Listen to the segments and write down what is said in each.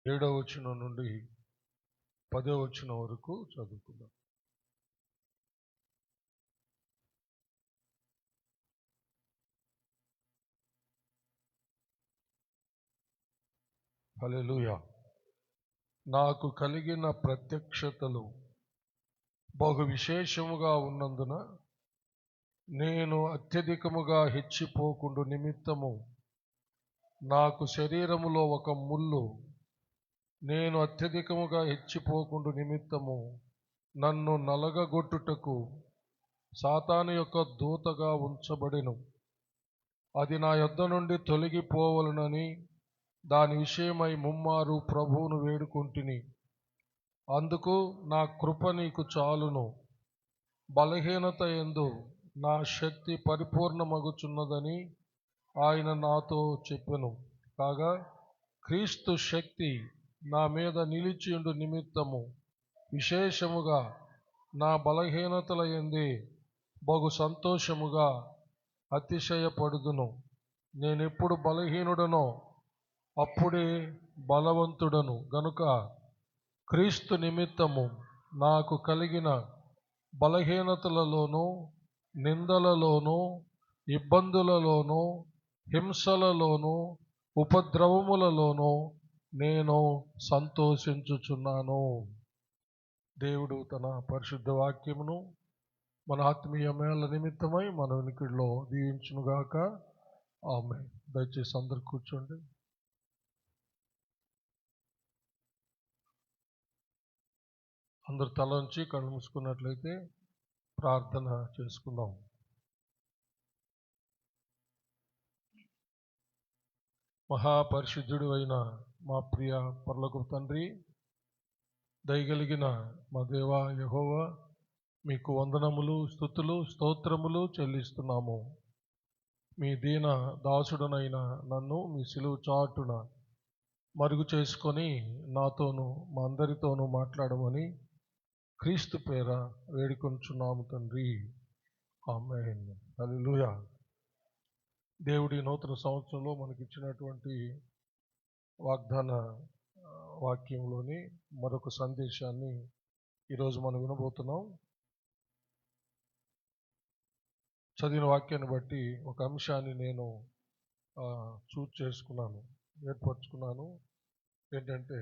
7వ వచనం నుండి 10వ వచనం వరకు చదువుకుందాం. హల్లెలూయా. నాకు కలిగిన ప్రత్యక్షతలు బహు విశేషముగా ఉన్నందున నేను అత్యధికముగా హెచ్చిపోకుండు నిమిత్తము నాకు శరీరములో ఒక ముళ్ళు, నేను అత్యధికముగా హెచ్చిపోకుండు నిమిత్తము నన్ను నలగగొట్టుటకు సాతాను యొక్క దూతగా ఉంచబడెను. అది నా యొద్ద నుండి తొలగిపోవలనని దాని విషయమై ముమ్మారు ప్రభువును వేడుకుంటుని. అందుకు నా కృప నీకు చాలును, బలహీనత యందు నా శక్తి పరిపూర్ణమగుచున్నదని ఆయన నాతో చెప్పెను. కాగా క్రీస్తు శక్తి నా మీద నిలిచియుండు నిమిత్తము విశేషముగా నా బలహీనతల యందే బహు సంతోషముగా అతిశయపడుదును. నేనెప్పుడు బలహీనుడనో అప్పుడే బలవంతుడను గనుక క్రీస్తు నిమిత్తము నాకు కలిగిన బలహీనతలలోనూ, నిందలలోనూ, ఇబ్బందులలోనూ, హింసలలోనూ, ఉపద్రవములలోనూ నేను సంతోషించుచున్నాను. దేవుడు తన పరిశుద్ధ వాక్యమును మన ఆత్మీయ మేళ నిమిత్తమై మన వినికిడిలో దీవించునుగాక. ఆమేన్. దయచేసి అందరు కూర్చోండి. అందరు తలంచి కళ్ళు మూసుకున్నట్లయితే ప్రార్థన చేసుకుందాం. మహాపరిశుద్ధుడు అయిన మా ప్రియ పరలోకపు తండ్రి, దయగలిగిన మా దేవా యెహోవా, మీకు వందనములు, స్తుతులు, స్తోత్రములు చెల్లిస్తున్నాము. మీ దీన దాసుడనైన నన్ను మీ సిలువ చాటున మరుగు చేసుకొని నాతోనూ మా అందరితోనూ మాట్లాడమని క్రీస్తు పేర వేడుకొంచున్నాము తండ్రి. ఆమేన్. హల్లెలూయా. దేవుడి నూతన సంవత్సరంలో మనకిచ్చినటువంటి వాగ్దాన వాక్యంలోని మరొక సందేశాన్ని ఈరోజు మనం వినబోతున్నాం. చదివిన వాక్యాన్ని బట్టి ఒక అంశాన్ని నేను చేసుకున్నాను, ఏర్పరచుకున్నాను. ఏంటంటే,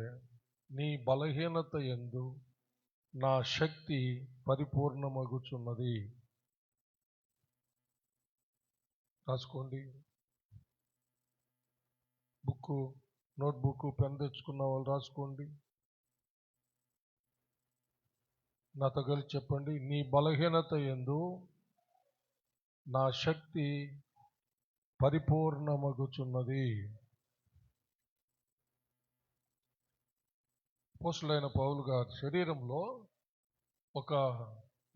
నీ బలహీనత యందు నా శక్తి పరిపూర్ణమగుచున్నది. రాసుకోండి. నోట్బుక్ పెన్ తెచ్చుకున్న వాళ్ళు రాసుకోండి. నాతో కలిసి చెప్పండి. నీ బలహీనత యందు నా శక్తి పరిపూర్ణమగుచున్నది. అపోస్తలుడైన పౌలు గారి శరీరంలో ఒక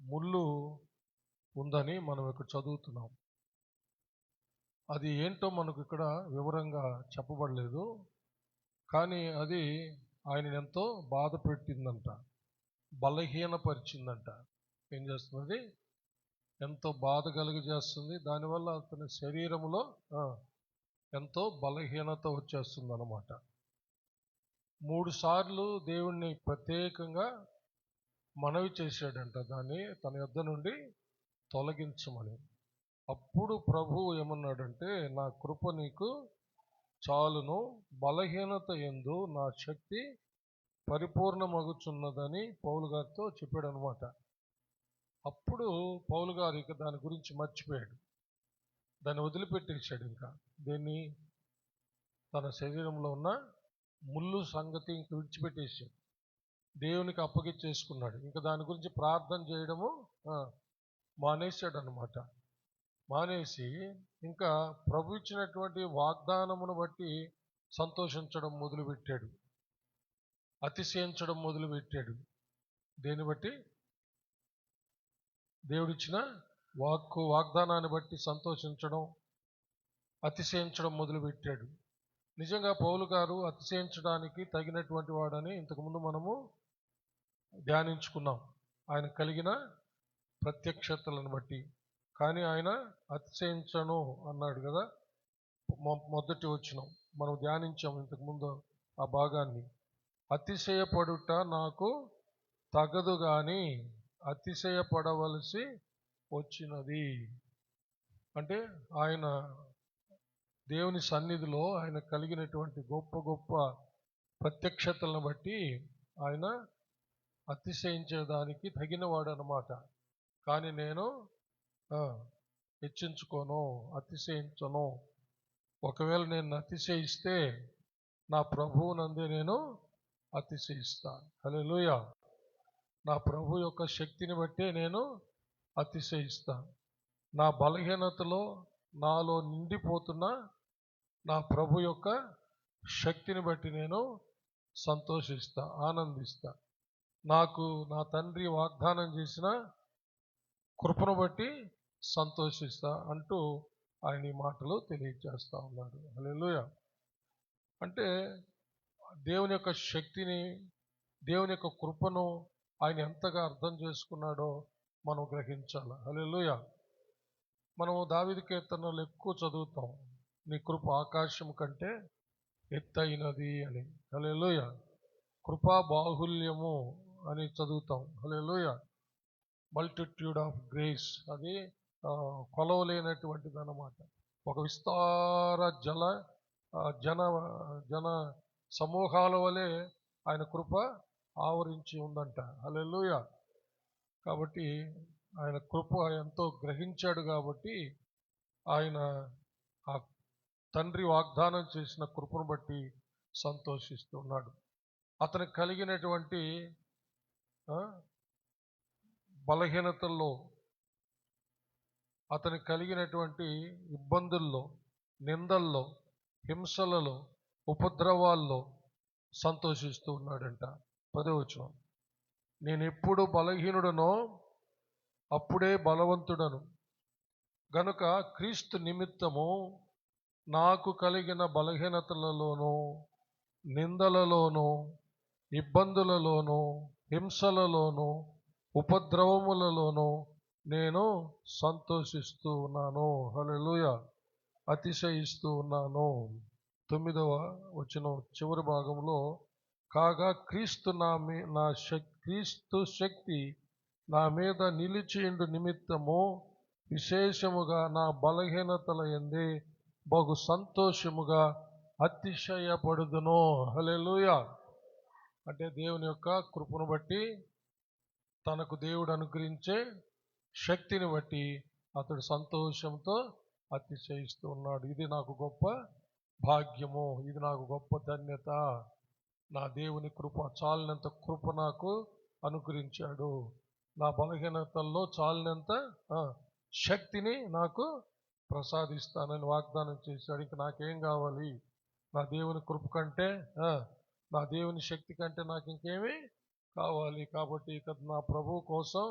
ముళ్ళు ఉందని మనం ఇక్కడ చదువుతున్నాం. అది ఏంటో మనకు ఇక్కడ వివరంగా చెప్పబడలేదు, కానీ అది ఆయన ఎంతో బాధ పెట్టిందంట, బలహీనపరిచిందంట. ఏం చేస్తున్నది? ఎంతో బాధ కలుగజేస్తుంది. దానివల్ల అతని శరీరంలో ఎంతో బలహీనత వచ్చేస్తుంది అన్నమాట. 3 సార్లు దేవుణ్ణి ప్రత్యేకంగా మనవి చేశాడంట, దాన్ని తన యొద్ద నుండి తొలగించమని. అప్పుడు ప్రభువు ఏమన్నాడంటే, నా కృప నీకు చాలును, బలహీనత యందు నా శక్తి పరిపూర్ణమగుచున్నదని పౌలు గారితో చెప్పాడు అనమాట. అప్పుడు పౌలు గారు ఇక దాని గురించి మర్చిపోయాడు, దాన్ని వదిలిపెట్టేశాడు. ఇంకా దీన్ని తన శరీరంలో ఉన్న ముళ్ళు సంగతి ఇంక విడిచిపెట్టేశాడు, దేవునికి అప్పగించేసుకున్నాడు. ఇంకా దాని గురించి ప్రార్థన చేయడము మానేశాడు అనమాట. మానేసి ఇంకా ప్రభు ఇచ్చినటువంటి వాగ్దానమును బట్టి సంతోషించడం మొదలుపెట్టాడు, అతిశయించడం మొదలుపెట్టాడు. దేన్ని బట్టి? దేవుడిచ్చిన వాగ్దానాన్ని బట్టి సంతోషించడం, అతిశయించడం మొదలుపెట్టాడు. నిజంగా పౌలు గారు అతిశయించడానికి తగినటువంటి వాడని ఇంతకుముందు మనము ధ్యానించుకున్నాం, ఆయన కలిగిన ప్రత్యక్షతలను బట్టి. కానీ ఆయన అతిశయించను అన్నాడు కదా, మొదటి వచనం మనం ధ్యానించాం ఇంతకుముందు ఆ భాగాన్ని. అతిశయపడుట నాకు తగదు గాని అతిశయపడవలసి వచ్చినది. అంటే ఆయన దేవుని సన్నిధిలో ఆయన కలిగినటువంటి గొప్ప గొప్ప ప్రత్యక్షతలను బట్టి ఆయన అతిశయించేదానికి తగినవాడు అన్నమాట. కానీ నేను హెచ్చించుకోను, అతిశయించను. ఒకవేళ నేను అతిశయిస్తే నా ప్రభువునందే నేను అతిశయిస్తా. హల్లెలూయా. నా ప్రభు యొక్క శక్తిని బట్టే నేను అతిశయిస్తా. నా బలహీనతలో నాలో నిండిపోతున్న నా ప్రభు యొక్క శక్తిని బట్టి నేను సంతోషిస్తా, ఆనందిస్తా. నాకు నా తండ్రి వాగ్దానం చేసిన కృపను బట్టి సంతోషిస్తా అంటూ ఆయన ఈ మాటలు తెలియజేస్తా ఉన్నాడు. హల్లెలూయా. అంటే దేవుని యొక్క శక్తిని, దేవుని యొక్క కృపను ఆయన ఎంతగా అర్థం చేసుకున్నాడో మనం గ్రహించాలి. హల్లెలూయా. మనము దావీదు కీర్తనలు ఎక్కువ చదువుతాం, నీ కృప ఆకాశం కంటే ఎత్తైనది అని. హల్లెలూయా. కృపా బాహుల్యము అని చదువుతాం. హల్లెలూయా. మల్టిట్యూడ్ ఆఫ్ గ్రేస్, అది కొలవలేనటువంటిది అన్నమాట. ఒక విస్తార జన సమూహాల వలె ఆయన కృప ఆవరించి ఉందంట. హల్లెలూయా. కాబట్టి ఆయన కృప ఎంతో గ్రహించాడు కాబట్టి ఆయన ఆ తండ్రి వాగ్దానం చేసిన కృపను బట్టి సంతోషిస్తున్నాడు. అతనికి కలిగినటువంటి బలహీనతల్లో, అతనికి కలిగినటువంటి ఇబ్బందుల్లో, నిందల్లో, హింసలలో, ఉపద్రవాల్లో సంతోషిస్తూ ఉన్నాడంట. 10వ వచనం, నేను ఎప్పుడు బలహీనుడనో అప్పుడే బలవంతుడను గనుక క్రీస్తు నిమిత్తము నాకు కలిగిన బలహీనతలలోనూ, నిందలలోనూ, ఇబ్బందులలోనూ, హింసలలోనూ, ఉపద్రవములలోనూ నేను సంతోషిస్తూ ఉన్నాను. హల్లెలూయా. అతిశయిస్తూ ఉన్నాను. 9వ వచనం చివరి భాగంలో, కాగా క్రీస్తు శక్తి నా మీద నిలిచియుండు నిమిత్తము విశేషముగా నా బలహీనతల యందే బహు సంతోషముగా అతిశయపడుదును. హల్లెలూయా. అంటే దేవుని యొక్క కృపను బట్టి, తనకు దేవుడు అనుగ్రహించే శక్తిని బట్టి అతడు సంతోషంతో అతిశయిస్తూ ఉన్నాడు. ఇది నాకు గొప్ప భాగ్యము, ఇది నాకు గొప్ప ధన్యత. నా దేవుని కృప, చాలినంత కృప నాకు అనుగ్రహించాడు. నా బలహీనతల్లో చాలినంత శక్తిని నాకు ప్రసాదిస్తానని వాగ్దానం చేశాడు. ఇంక నాకేం కావాలి? నా దేవుని కృప కంటే, నా దేవుని శక్తి కంటే నాకు ఇంకేమీ కావాలి? కాబట్టి ఇక నా ప్రభువు కోసం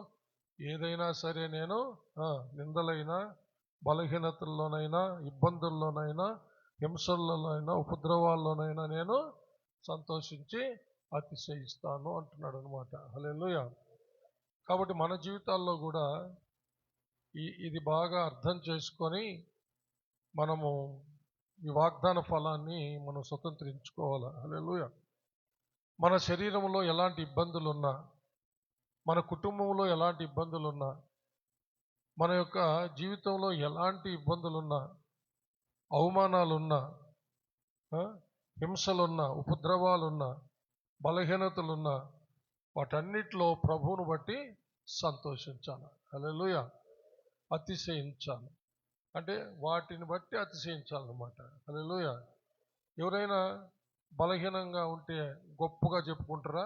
ఏదైనా సరే నేను నిందలైనా, బలహీనతల్లోనైనా, ఇబ్బందుల్లోనైనా, హింసల్లోనైనా, ఉపద్రవాల్లోనైనా నేను సంతోషించి అతిశయిస్తాను అంటున్నాడు అనమాట. హల్లెలూయా. కాబట్టి మన జీవితాల్లో కూడా ఇది బాగా అర్థం చేసుకొని మనము ఈ వాగ్దాన ఫలాన్ని మనం స్వతంత్రించుకోవాలి. హల్లెలూయా. మన శరీరంలో ఎలాంటి ఇబ్బందులు ఉన్నా, మన కుటుంబంలో ఎలాంటి ఇబ్బందులు ఉన్నా, మన యొక్క జీవితంలో ఎలాంటి ఇబ్బందులున్నా, అవమానాలున్నా, హింసలున్నా, ఉపద్రవాలున్నా, బలహీనతలున్నా, వాటన్నిటిలో ప్రభువును బట్టి సంతోషించాలి. హల్లెలూయా. అతిశయించాలి అంటే వాటిని బట్టి అతిశయించాలన్నమాట. హల్లెలూయా. ఎవరైనా బలహీనంగా ఉంటే గొప్పగా చెప్పుకుంటారా?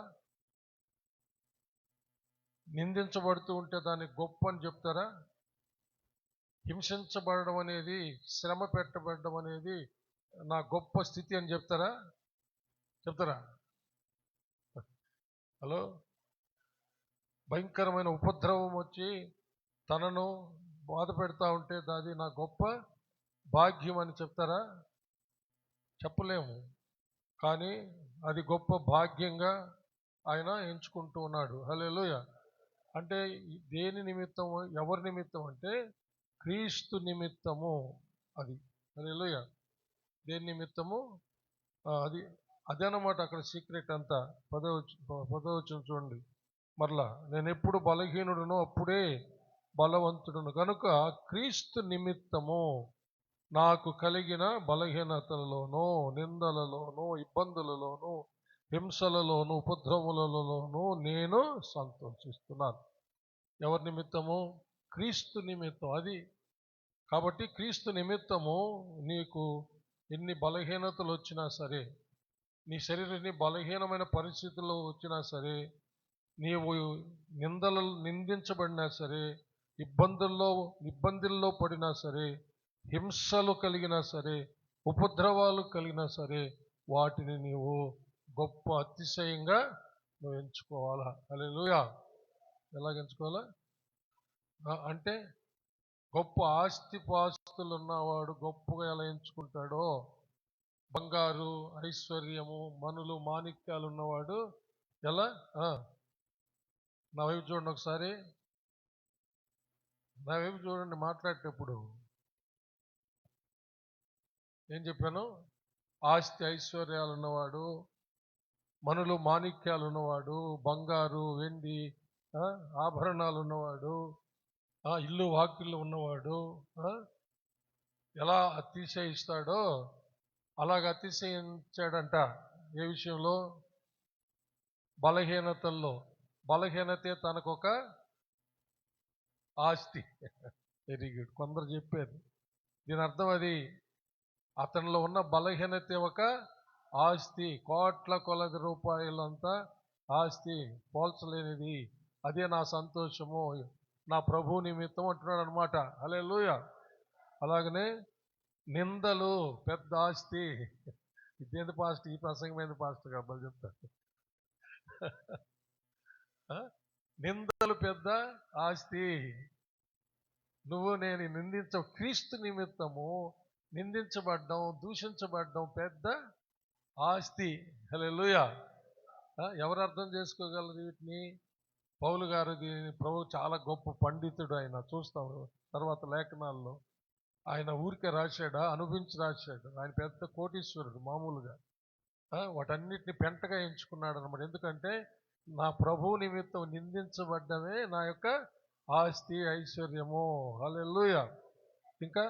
నిందించబడుతూ ఉంటే దాన్ని గొప్ప అని చెప్తారా? హింసించబడడం అనేది, శ్రమ పెట్టబడడం అనేది నా గొప్ప స్థితి అని చెప్తారా? హలో. భయంకరమైన ఉపద్రవం వచ్చి తనను బాధ పెడతా ఉంటే అది నా గొప్ప భాగ్యం అని చెప్తారా? చెప్పలేము. కానీ అది గొప్ప భాగ్యంగా ఆయన ఎంచుకుంటూ ఉన్నాడు. హల్లెలూయా. అంటే దేని నిమిత్తము, ఎవరి నిమిత్తం అంటే క్రీస్తు నిమిత్తము. అది హల్లెలూయా. దేని నిమిత్తము? అది అదేనమాట అక్కడ సీక్రెట్ అంతా. పదవచనం చూడండి మరలా, నేను ఎప్పుడు బలహీనుడునో అప్పుడే బలవంతుడును కనుక క్రీస్తు నిమిత్తము నాకు కలిగిన బలహీనతలలోనూ, నిందలలోనూ, ఇబ్బందులలోనూ, హింసలలోనూ, ఉపద్రవములలోనూ నేను సంతోషిస్తున్నాను. ఎవరి నిమిత్తము? క్రీస్తు నిమిత్తం. అది కాబట్టి క్రీస్తు నిమిత్తము నీకు ఎన్ని బలహీనతలు వచ్చినా సరే, నీ శరీరాన్ని బలహీనమైన పరిస్థితుల్లో వచ్చినా సరే, నీవు నిందించబడినా సరే, ఇబ్బందుల్లో పడినా సరే, హింసలు కలిగినా సరే, ఉపద్రవాలు కలిగినా సరే, వాటిని నీవు గొప్ప అతిశయంగా నువ్వు ఎంచుకోవాలా. హల్లెలూయా. ఎలాగ ఎంచుకోవాలా అంటే, గొప్ప ఆస్తిపాస్తులు ఉన్నవాడు గొప్పగా ఎలా ఎంచుకుంటాడో, బంగారు, ఐశ్వర్యము, మనులు, మాణిక్యాలు ఉన్నవాడు ఎలా నా వైపు చూడండి ఒకసారి. నా వైపు చూడండి మాట్లాడేటప్పుడు. ఏం చెప్పాను? ఆస్తి ఐశ్వర్యాలు ఉన్నవాడు, మనులు మాణిక్యాలు ఉన్నవాడు, బంగారు, వెండి, ఆభరణాలు ఉన్నవాడు, ఇల్లు వాకిళ్ళు ఉన్నవాడు ఎలా అతిశయిస్తాడో అలాగ అతిశయించాడంట. ఏ విషయంలో? బలహీనతల్లో. బలహీనతే తనకొక ఆస్తి. Very good. కొందరు చెప్పారు దీని అర్థం అది. అతనిలో ఉన్న బలహీనత ఒక ఆస్తి, కోట్ల కొలది రూపాయలంతా ఆస్తి, పోల్చలేనిది. అదే నా సంతోషము, నా ప్రభు నిమిత్తం అంటున్నాడు అనమాట. హల్లెలూయా. అలాగనే నిందలు పెద్ద ఆస్తి. ఇదేంటి పాస్టర్, ఈ ప్రసంగమైన పాస్టర్ అబ్బాయి చెప్తారు. నిందలు పెద్ద ఆస్తి. నువ్వు నేను క్రీస్తు నిమిత్తము నిందించబడ్డం, దూషించబడ్డం పెద్ద ఆస్తి. హల్లెలూయా. ఎవరు అర్థం చేసుకోగలరు వీటిని? పౌలు గారు దీని ప్రభు చాలా గొప్ప పండితుడు. ఆయన చూస్తాం తర్వాత లేఖనాల్లో. ఆయన ఊరికే రాశాడా? అనుభవించి రాశాడు. ఆయన పెద్ద కోటీశ్వరుడు మామూలుగా. వాటన్నిటిని పెంటగా ఎంచుకున్నాడు అనమాట. ఎందుకంటే నా ప్రభు నిమిత్తం నిందించబడ్డమే నా యొక్క ఆస్తి, ఐశ్వర్యము. హల్లెలూయా. ఇంకా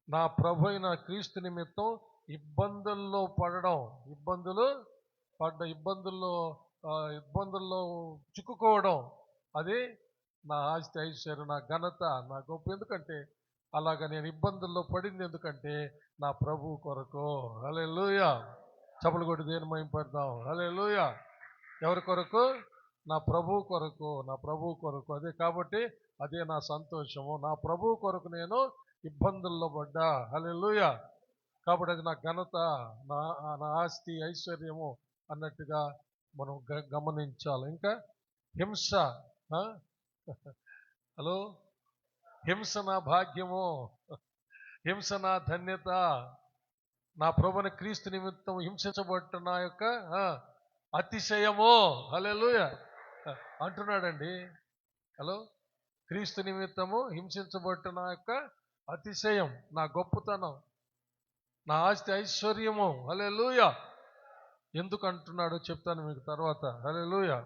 నా ప్రభు అయిన క్రీస్తు నిమిత్తం ఇబ్బందుల్లో పడడం, ఇబ్బందుల్లో చిక్కుకోవడం, అది నా ఆస్తి, ఐశ్వర్యం, నా ఘనత, నా గొప్ప. ఎందుకంటే అలాగ నేను ఇబ్బందుల్లో పడింది ఎందుకంటే నా ప్రభు కొరకు. హల్లెలూయా. చప్పలు కొట్టి దేని మహిమపడదాం. హల్లెలూయా. ఎవరి కొరకు? నా ప్రభు కొరకు. నా ప్రభు కొరకు. అదే కాబట్టి అదే నా సంతోషము. నా ప్రభు కొరకు నేను ఇబ్బందుల్లో పడ్డా. హల్లెలూయా. కాబట్టి అది నా ఘనత, నా ఆస్తి, ఐశ్వర్యము అన్నట్టుగా మనం గమనించాలి. ఇంకా హింస. హలో, హింస నా భాగ్యము, హింస నా ధన్యత. నా ప్రభుని క్రీస్తు నిమిత్తం హింసించబట్ట నా యొక్క అతిశయము. హల్లెలూయా అంటున్నాడండి. హలో, క్రీస్తు నిమిత్తము హింసించబట్ట నా యొక్క అతిశయం, నా గొప్పతనం, నా ఆస్తి, ఐశ్వర్యము. హల్లెలూయా. ఎందుకు అంటున్నాడో చెప్తాను మీకు తర్వాత. హల్లెలూయా.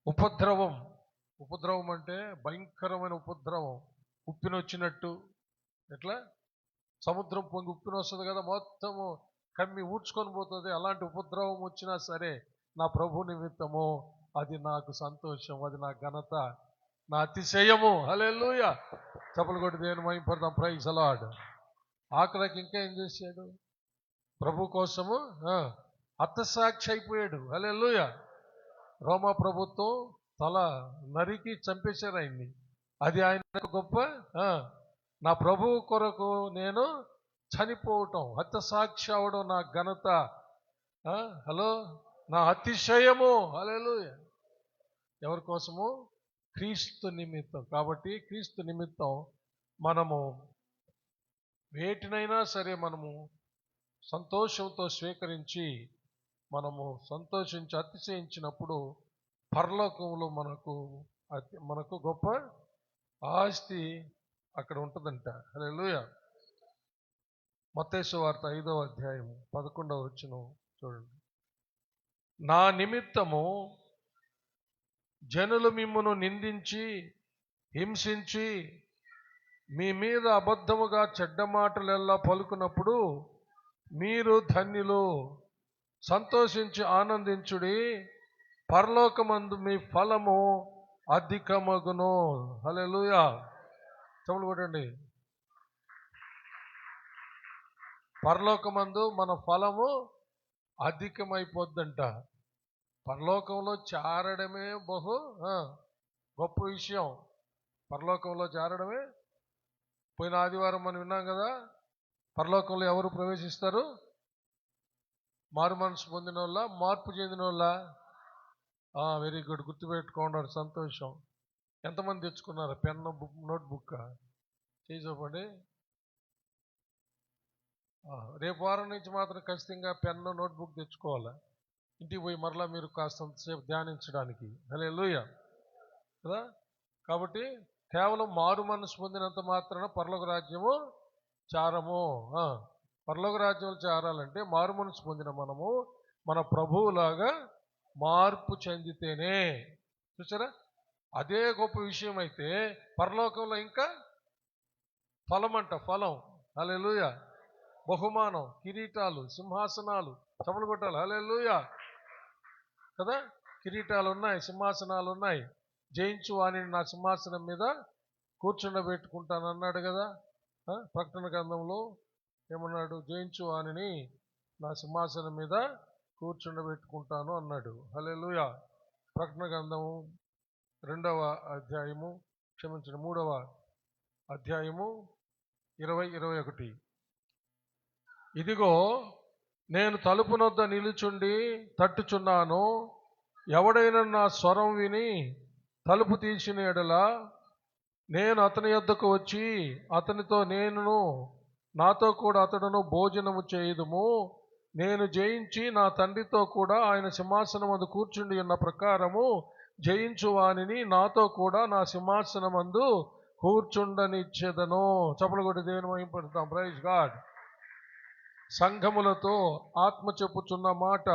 ఉపద్రవం అంటే భయంకరమైన ఉపద్రవం. ఉప్పినొచ్చినట్టు. ఎట్లా? సముద్రం పొంగి ఉప్పిన వస్తుంది కదా, మొత్తము కమ్మి ఊడ్చుకొని పోతుంది. అలాంటి ఉపద్రవం వచ్చినా సరే నా ప్రభు నిమిత్తము అది నాకు సంతోషం, అది నా ఘనత, నా అతిశయము. హల్లెలూయా. చప్పలు కొట్టి దేవుని మహిమపడదాం. Praise the lord. ఆఖరికి ఇంకా ఏం చేశాడు? ప్రభు కోసము హతసాక్షి అయిపోయాడు. హల్లెలూయా. రోమా ప్రభుత్వం తల నరికి చంపేశారు ఆయన్ని. అది ఆయన గొప్ప. నా ప్రభువు కొరకు నేను చనిపోవటం, హతసాక్షి అవడం నా ఘనత. హలో, నా అతిశయము. హల్లెలూయా. ఎవరి కోసము? క్రీస్తు నిమిత్తం. కాబట్టి క్రీస్తు నిమిత్తం మనము వేటినైనా సరే మనము సంతోషంతో స్వీకరించి మనము సంతోషించి అతిశయించినప్పుడు పరలోకంలో మనకు గొప్ప ఆస్తి అక్కడ ఉంటుందంట. హల్లెలూయా. మత్తయి సువార్త 5వ అధ్యాయం 11వ వచనం చూడండి, నా నిమిత్తము జనులు మిమ్మును నిందించి హింసించి మీ మీద అబద్ధముగా చెడ్డ మాటలెల్లా పలుకున్నప్పుడు మీరు ధన్యులు, సంతోషించి ఆనందించుడి, పరలోకమందు మీ ఫలము అధికమగును. హల్లెలూయా. చెవులు కొట్టండి. పరలోకమందు మన ఫలము అధికమైపోద్దంట. పరలోకంలో చేరడమే బహు గొప్ప విషయం. పరలోకంలో చేరడమే. పోయిన ఆదివారం మనం విన్నాం కదా, పరలోకంలో ఎవరు ప్రవేశిస్తారు? మారు మనసు పొందిన వాళ్ళ, మార్పు చెందిన వాళ్ళ? వెరీ గుడ్, గుర్తుపెట్టుకున్నారు, సంతోషం. ఎంతమంది తెచ్చుకున్నారు పెన్ను, నోట్ బుక్? చేయి చూపండి. రేపు వారం నుంచి మాత్రం ఖచ్చితంగా పెన్ను, నోట్ బుక్ తెచ్చుకోవాలి. ఇంటికి పోయి మరలా మీరు కాస్తంతసేపు ధ్యానించడానికి. హల్లెలూయా కదా. కాబట్టి కేవలం మారు మనసు పొందినంత మాత్రాన పరలోక రాజ్యము చారము. పరలోక రాజ్యం చేరాలంటే మారు మనసు పొందిన మనము మన ప్రభువులాగా మార్పు చెందితేనే. చూసారా, అదే గొప్ప విషయం అయితే పరలోకంలో ఇంకా ఫలం అంట, ఫలం. హల్లెలూయా. బహుమానం, కిరీటాలు, సింహాసనాలు. చప్పలు కొట్టాలి. హల్లెలూయా కదా. కిరీటాలు ఉన్నాయి, సింహాసనాలు ఉన్నాయి. జయించు వాణిని నా సింహాసనం మీద కూర్చుండబెట్టుకుంటాను అన్నాడు కదా. ప్రకటన గ్రంథంలో ఏమన్నాడు? జయించు వాణిని నా సింహాసనం మీద కూర్చుండబెట్టుకుంటాను అన్నాడు. హల్లెలూయా. ప్రకటన గ్రంథము 2వ అధ్యాయము, క్షమించండి 3వ అధ్యాయము 20-21. ఇదిగో నేను తలుపునొద్ద నిలుచుండి తట్టుచున్నాను. ఎవడైనా నా స్వరం విని తలుపు తీసిన ఎడల నేను అతని యొద్దకు వచ్చి అతనితో నేనును నాతో కూడా అతడును భోజనము చేయుదుము. నేను జయించి నా తండ్రితో కూడా ఆయన సింహాసనమందు కూర్చుండి ఉన్న ప్రకారము జయించు వానిని నాతో కూడా నా సింహాసనమందు కూర్చుండనిచ్చేదను. చప్పలు కొట్టి దేవుని మహిమపడతాం. Praise God. సంఘములతో ఆత్మ చెప్పుచున్న మాట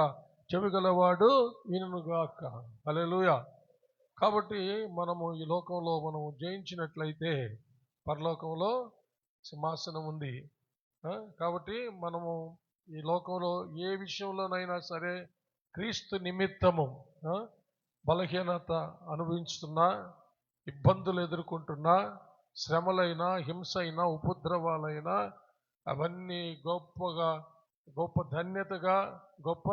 చెవిగలవాడు వినుగాక. హల్లెలూయా. కాబట్టి మనము ఈ లోకంలో మనము జయించినట్లయితే పరలోకంలో సింహాసనం ఉంది. కాబట్టి మనము ఈ లోకంలో ఏ విషయంలోనైనా సరే క్రీస్తు నిమిత్తము బలహీనత అనుభవించుతున్నా, ఇబ్బందులు ఎదుర్కొంటున్నా, శ్రమలైనా, హింస అయినా, ఉపద్రవాలైనా అవన్నీ గొప్ప ధన్యతగా, గొప్ప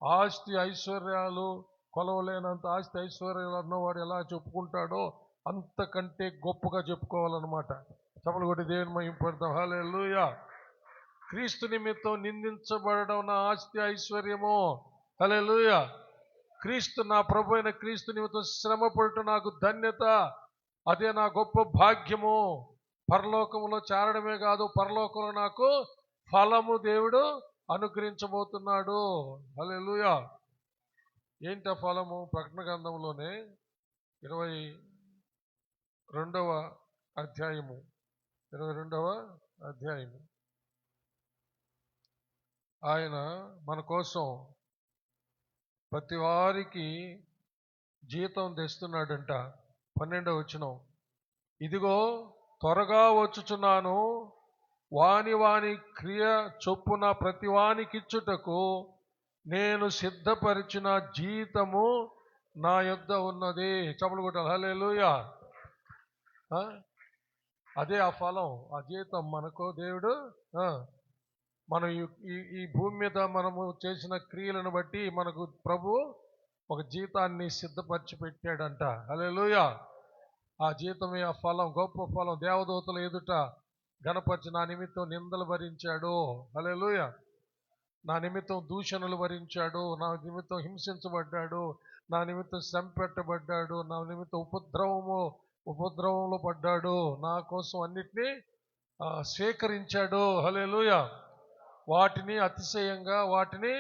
ఆస్తి ఐశ్వర్యాలు, కొలవలేనంత ఆస్తి ఐశ్వర్యాలు అన్నవాడు ఎలా చెప్పుకుంటాడో అంతకంటే గొప్పగా చెప్పుకోవాలన్నమాట. చప్పలు కొట్టి దేవుని మహిమపడతాం. హల్లెలూయా. క్రీస్తు నిమిత్తం నిందించబడడం నా ఆస్తి ఐశ్వర్యము. హల్లెలూయా. క్రీస్తు, నా ప్రభు అయిన క్రీస్తు నిమిత్తం శ్రమ పడటం నాకు ధన్యత. అదే నా గొప్ప భాగ్యము. పరలోకంలో చేరడమే కాదు, పరలోకంలో నాకు ఫలము దేవుడు అనుగ్రహించబోతున్నాడు. హల్లెలూయా. ఏంటి ఆ ఫలము? ప్రకటన గ్రంథంలోనే 22వ అధ్యాయము ఆయన మన కోసం ప్రతి వారికి జీతం తెస్తున్నాడంట. 12వ వచనం, ఇదిగో త్వరగా వచ్చుచున్నాను, వాని వాని క్రియ చొప్పున ప్రతి వానికిచ్చుటకు నేను సిద్ధపరిచిన జీతము నా యొద్ద ఉన్నది. చప్పలు కొట్టాలి. హల్లెలూయా. అదే ఆ ఫలం, ఆ జీతం మనకు దేవుడు మనం ఈ భూమి మీద మనము చేసిన క్రియలను బట్టి మనకు ప్రభు ఒక జీతాన్ని సిద్ధపరిచి పెట్టాడంట. హల్లెలూయా. ఆ జీతమే ఆ ఫలం, గొప్ప ఫలం. దేవదూతల ఎదుట గణపరిచి నా నిమిత్తం నిందలు భరించాడు. హల్లెలూయా. నా నిమిత్తం దూషణలు భరించాడు, నా నిమిత్తం హింసించబడ్డాడు, నా నిమిత్తం శ్రమ పెట్టబడ్డాడు, నా నిమిత్తం ఉపద్రవంలో పడ్డాడు, నా కోసం అన్నిటినీ స్వీకరించాడు. హల్లెలూయా. వాటిని అతిశయంగా, వాటిని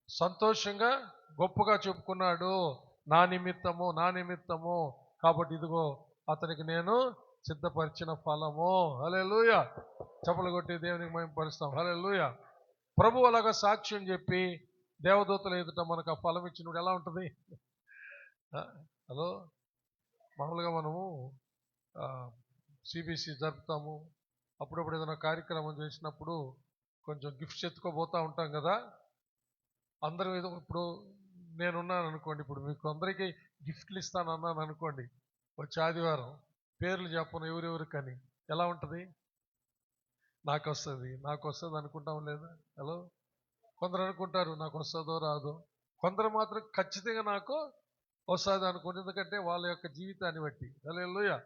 సంతోషంగా, గొప్పగా చెప్పుకున్నాడు. నా నిమిత్తము. కాబట్టి ఇదిగో అతనికి నేను సిద్ధపరిచిన ఫలము. హల్లెలూయా. చప్పలు కొట్టి దేవునికి మహిమపరుస్తాం. హల్లెలూయా. ప్రభు అలాగా సాక్ష్యం చెప్పి దేవదూతల ఎదుట మనకు ఆ ఫలం ఇచ్చినప్పుడు ఎలా ఉంటుంది? హలో, మామూలుగా మనము సిబిసి జరుపుతాము, అప్పుడప్పుడు ఏదైనా కార్యక్రమం చేసినప్పుడు కొంచెం గిఫ్ట్స్ ఎత్తుకోబోతూ ఉంటాం కదా. అందరూ ఏదో ఇప్పుడు నేనున్నాను అనుకోండి, ఇప్పుడు మీకు అందరికీ గిఫ్ట్లు ఇస్తానన్నాను అనుకోండి, వచ్చే ఆదివారం పేర్లు చెప్పను ఎవరెవరికని, ఎలా ఉంటుంది? నాకు వస్తుంది అనుకుంటాం లేదా? హలో, కొందరు అనుకుంటారు నాకు వస్తుందో రాదో, కొందరు మాత్రం ఖచ్చితంగా నాకు వస్తుంది అనుకోండి. ఎందుకంటే వాళ్ళ యొక్క జీవితాన్ని బట్టి, హల్లెలూయా,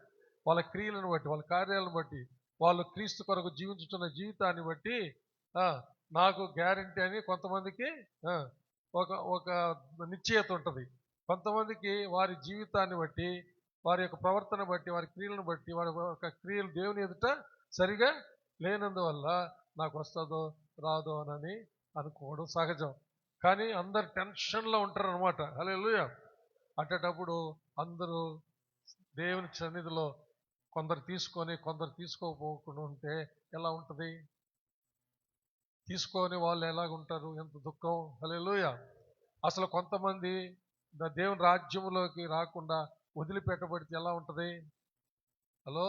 వాళ్ళ క్రియలను బట్టి, వాళ్ళ కార్యాలను బట్టి, వాళ్ళు క్రీస్తు కొరకు జీవించుతున్న జీవితాన్ని బట్టి నాకు గ్యారంటీ అని కొంతమందికి ఒక ఒక నిశ్చయత ఉంటుంది. కొంతమందికి వారి జీవితాన్ని బట్టి, వారి యొక్క ప్రవర్తన బట్టి, వారి క్రియలను బట్టి, వారి యొక్క క్రియలు దేవుని ఎదుట సరిగా లేనందువల్ల నాకు వస్తుందో రాదో అని అనుకోవడం సహజం. కానీ అందరు టెన్షన్లో ఉంటారు అనమాట. హల్లెలూయా. అట్టేటప్పుడు అందరూ దేవుని సన్నిధిలో కొందరు తీసుకొని కొందరు తీసుకోకపోకుండా ఉంటే ఎలా ఉంటుంది? తీసుకొని వాళ్ళు ఎలాగుంటారు? ఎంత దుఃఖం. హల్లెలూయా. అసలు కొంతమంది దేవుని రాజ్యంలోకి రాకుండా వదిలిపెట్టబడితే ఎలా ఉంటుంది? హలో,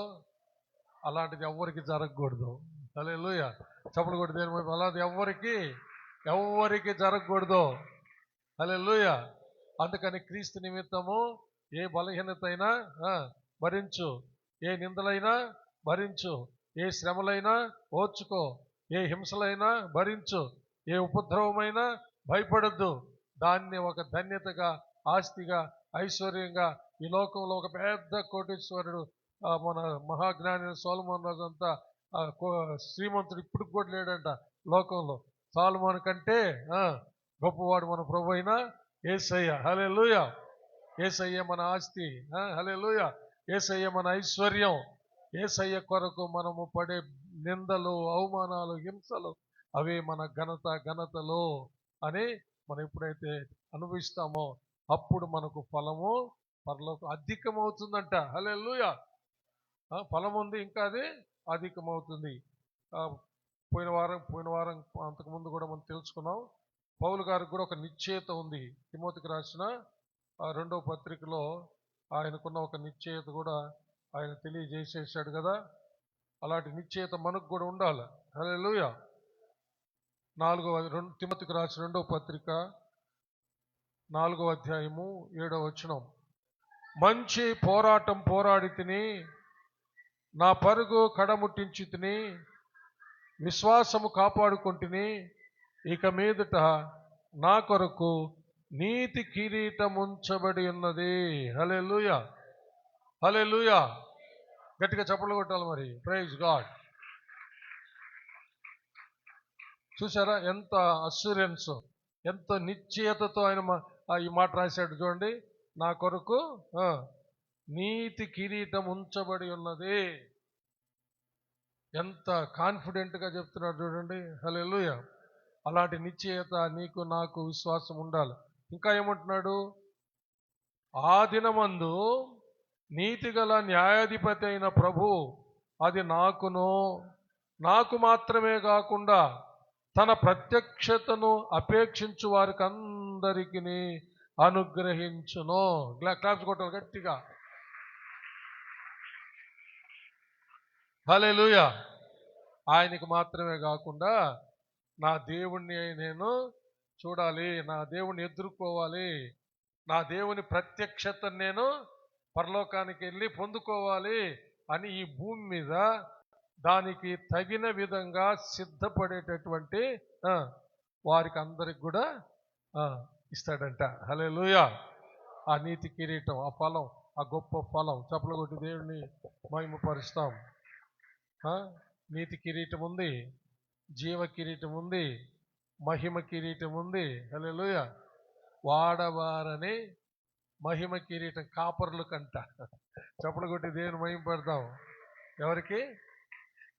అలాంటిది ఎవ్వరికి జరగకూడదు. హల్లెలూయా. చప్పుడు కొట్టి దేని అలాంటి ఎవ్వరికి జరగకూడదు. హల్లెలూయా. అందుకని క్రీస్తు నిమిత్తము ఏ బలహీనత అయినా భరించు, ఏ నిందలైనా భరించు, ఏ శ్రమలైనా ఓర్చుకో, ఏ హింసలైనా భరించు, ఏ ఉపద్రవమైనా భయపడద్దు. దాన్ని ఒక ధన్యతగా, ఆస్తిగా, ఐశ్వర్యంగా, ఈ లోకంలో ఒక పెద్ద కోటీశ్వరుడు మన మహాజ్ఞాని సొలొమోను రాజు అంతా శ్రీమంతుడు ఇప్పుడు కూడా లేడంట లోకంలో. సొలొమోను కంటే గొప్పవాడు మన ప్రభు అయిన యేసయ్య. హల్లెలూయా. యేసయ్య మన ఆస్తి. హల్లెలూయా. యేసయ్య మన ఐశ్వర్యం. యేసయ్య కొరకు మనము పడే నిందలు, అవమానాలు, హింసలు అవే మన ఘనతలు అని మనం ఎప్పుడైతే అనుభవిస్తామో అప్పుడు మనకు ఫలము పరలోకం అధికమవుతుందంట. హల్లెలూయా. ఫలం ఉంది, ఇంకా అది అధికమవుతుంది. పోయిన వారం అంతకుముందు కూడా మనం తెలుసుకున్నాం. పౌలు గారికి కూడా ఒక నిశ్చయత ఉంది. తిమోతికి రాసిన 2వ పత్రికలో ఆయనకున్న ఒక నిశ్చయత కూడా ఆయన తెలియజేసేసాడు కదా. అలాంటి నిశ్చయత మనకు కూడా ఉండాలి. హల్లెలూయా. తిమోతికి రాసిన 2వ పత్రిక 4వ అధ్యాయము 7వ వచనం. మంచి పోరాటం పోరాడి తిని, నా పరుగు కడముట్టించి తిని, విశ్వాసము కాపాడుకుంటుని, ఇక మీదట నా కొరకు నీతి కిరీటం ఉంచబడి ఉన్నది. హల్లెలూయా. హల్లెలూయా. గట్టిగా చప్పట్లు కొట్టాలి మరి. Praise God. చూసారా ఎంత అస్యూరెన్స్, ఎంత నిశ్చయతతో ఆయన ఈ మాట రాశాడు చూడండి. నా కొరకు నీతి కిరీటం ఉంచబడి ఉన్నది. ఎంత కాన్ఫిడెంట్గా చెప్తున్నాడు చూడండి. హల్లెలూయా. అలాంటి నిశ్చయత నీకు నాకు విశ్వాసం ఉండాలి. ఇంకా ఏమంటున్నాడు? ఆ దినమందు నీతిగల న్యాయాధిపతి అయిన ప్రభు అది నాకు మాత్రమే కాకుండా తన ప్రత్యక్షతను అపేక్షించు వారికి అందరికీ అనుగ్రహించును. క్లాప్స్ కొట్టాలి గట్టిగా. హల్లెలూయా. ఆయనకు మాత్రమే కాకుండా నా దేవుణ్ణి నేను చూడాలి, నా దేవుణ్ణి ఎదుర్కోవాలి, నా దేవుని ప్రత్యక్షతను నేను పరలోకానికి వెళ్ళి పొందుకోవాలి అని ఈ భూమి మీద దానికి తగిన విధంగా సిద్ధపడేటటువంటి వారికి అందరికి కూడా ఇస్తాడంట. హల్లెలూయా. ఆ నీతి కిరీటం, ఆ ఫలం, ఆ గొప్ప ఫలం. చప్పలు కొట్టి దేవుని మహిమపరుస్తాం. నీతి కిరీటం ఉంది, జీవ కిరీటం ఉంది, మహిమ కిరీటం ఉంది. హల్లెలూయా. వాడవారని మహిమ కిరీటం కాపర్లు కంట. చప్పలు కొట్టి దేవుని మహిమ పెడతాం. ఎవరికి?